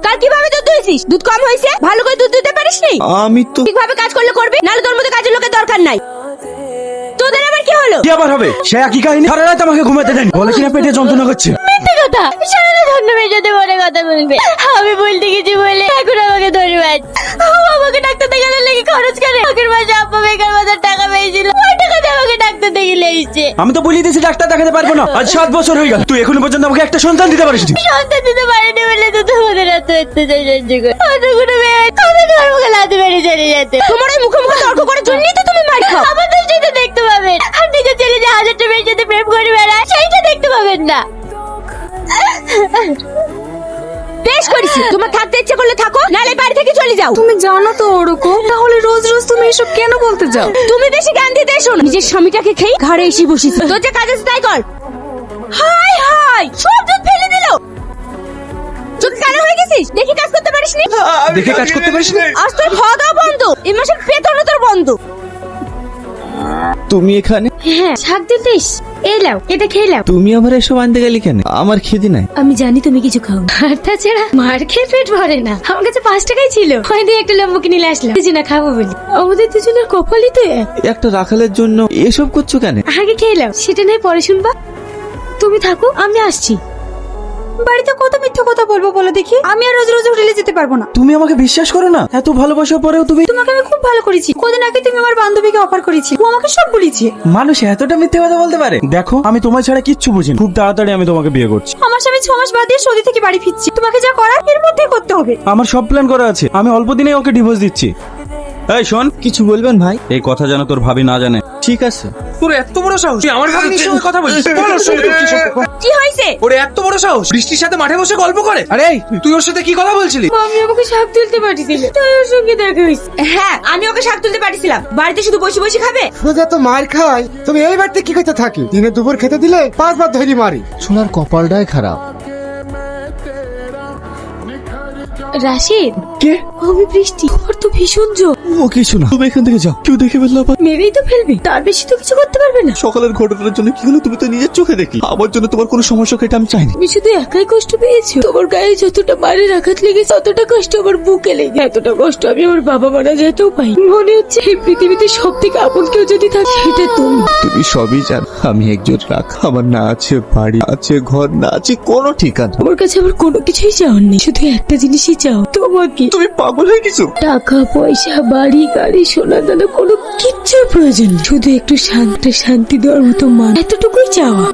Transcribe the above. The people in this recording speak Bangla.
কাল কিভাবে দুধ দুইছিস? দুধ কম হয়েছে, ভালো করে দুধ দিতে পারিসনি। আমি তো ঠিকভাবে কাজ করলে করবি, নাহলে তোর মতো কাজের লোকের দরকার নাই। তোদের আবার কি হলো? কি আবার হবে? সে একই কাহিনী, সারা রাত আমাকে ঘুমাতে দেন, বলে কিনা পেটে যন্ত্রণা করছে। মিথ্যে কথা, সারা ধন্য মেয়ে যদি মনে কথা বলবে। আমি বলতে গেছি বলে এখন আমাকে ধরে বাজ। আমাকে ডাক্তার দেখানোর লেগে খরচ করে আগের মাসে আব্বা বেকার বাজার টাকা পেয়েছিল, ওই টাকা দিয়ে আমাকে ডাক্তার দেখিয়ে এসেছে। আমি তো বলিয়ে দিয়েছি ডাক্তার দেখাতে পারবো না, আজ 7 বছর হয়ে গেল, তুই এখনো পর্যন্ত আমাকে একটা সন্তান দিতে পারিস নি। সন্তান দিতে পারেনি বলে তো তোমাদের এত অত্যাচার সহ্য করে। অতগুলো মেয়ে তবে ধর্মকে লাথি মেরে চলে যেতে। তোমার ওই মুখে মুখে তর্ক করে জন্যই তো তুমি মার খাও। আমার দৃষ্টিতে দেখতে পাবেন, আর নিজের ছেলে যে 1000টা মেয়ের সাথে প্রেম করে বেড়ায় সেইটা দেখতে পাবেন না। বেশ করেছি, তোমার থাকতে ইচ্ছে করলে থাকো, নালে বাড়ি থেকে চলে যাও। তুমি জানো তো ওরকম, তাহলে রোজ রোজ তুমি এসব কেন বলতে যাও? তুমি বেশি জ্ঞান দিতে এসো না। নিজের স্বামীটাকে খেয়ে ঘরে এসে বসিস, তোর যে কাজ আছে তাই কর। হাই হাই, সব দুধ ফেলে দিল। চোখ কানা হয়ে গেছিস, দেখি কাজ করতে পারিস নি। দেখে কাজ করতে পারিস না? আজ তোর খাওয়া দাওয়া বন্ধ, এই মাসের বেতনও তোর বন্ধ। তুমি এখানে? হ্যাঁ, শাক দিতিস, এই লাও, এটা খেয়ে লাও। তুমি আবার এসব আনতে গেলে কেন? আমার খিদে নাই। আমি জানি তুমি কিছু খাও, আর তাছাড়া মার খেয়ে পেট ভরে না। আমার কাছে 5 টাকাই ছিল, ওই দিয়ে একটা লেবু কিনে নিয়ে আসলাম, কিছু না খাবো বলি। আমাদের দুজনের কপালই তো এক। একটা রাখালের জন্য এসব করছো কেন? আগে খেয়ে লাও, সেটা নয় পরে শুনবা। তুমি থাকো, আমি আসছি। বাড়িতে কত মিথ্যা কথা বলবো বলো দেখি? আমি আর রোজ রোজ হোটেলে যেতে পারবো না। তুমি আমাকে বিশ্বাস করো না? এত ভালোবাসার পরেও তুমি। তোমাকে আমি খুব ভালো করেছি, কদিন আগে তুমি আমার বান্ধবীকে অফার করেছি, ও আমাকে সব বলেছে। মানুষ এতটা মিথ্যে কথা বলতে পারে? দেখো, আমি তোমার ছাড়া কিচ্ছু বুঝি না, খুব তাড়াতাড়ি আমি তোমাকে বিয়ে করছি। আমার স্বামী 6 মাস বাদ দিয়ে সৌদি থেকে বাড়ি ফিরছি, তোমাকে যা করার এর মধ্যে করতে হবে। আমার সব প্ল্যান করা আছে, আমি অল্প দিনেই ওকে ডিভোর্স দিচ্ছি। এই শোন, কিছু বলবেন ভাই? এই কথা যেন তোর ভাবি না জানে। ঠিক আছে। তোর এত বড় সাহস, তুই আমার ভাগ্নির সঙ্গে কথা বলিস? বল ওর সঙ্গে তোর কি সম্পর্ক? কি হয়েছে? ওর এত বড় সাহস, বৃষ্টির সাথে মাঠে বসে গল্প করে। আরে এই, তুই ওর সাথে কি কথা বলছিলি? আমি আমাকে শাক তুলতে পাঠিয়েছিল, তাই ওর সঙ্গে দেখা হয়েছে। হ্যাঁ, আমি ওকে শাক তুলতে পাঠিয়েছিলাম। বাড়িতে শুধু বসে বসে খাবে? সোজা তো মার খাই, তুমি এই বাড়িতে কি করতে থাকি? দিনে দুপুর খেতে দিলে 5 বার ধরি মারি। সোনার কপালটাই খারাপ। রাশিদ, কে? আমি বৃষ্টি। তোমার তো ভীষণ জোর। ও কিছু না, তুমি এখান থেকে যাও, কেউ দেখে ফেললো আবার। মেরেই তো ফেলবে, তার বেশি তো কিছু করতে পারবে না। সকালের ঘটনার জন্য কি হলো তুমি তো নিজের চোখে দেখলে। আমার জন্য তোমার কোনো সমস্যা কেটে আমি চাইনি। তুমি শুধু একাই কষ্ট পেয়েছো। তোমার গায়ে যতটা মারের আঘাত লেগেছে, ততটা কষ্ট আমার বুকে লেগে। এতটা কষ্ট আমি আমার বাবা মারা যেতেও পাই। মনে হচ্ছে এই পৃথিবীতে সব থেকে আপন কেউ যদি থাকে, সেটা তুমি। তুমি সবই জানো, আমি একজন রাখ, আমার না আছে বাড়ি, আছে ঘর, না আছে কোনো ঠিকানা। আমার কাছে আমার কোনো কিছুই চাওয়ার নেই, শুধু একটা জিনিসই চাও, তোমাকে। তুমি পাগল হয়ে গেছো? টাকা পয়সা, বাড়ি গাড়ি, সোনা দানা, কোনো কিচ্ছুর প্রয়োজন নেই। শুধু একটু শান্তি দেওয়ার মতো মান, এতটুকুই চাওয়া।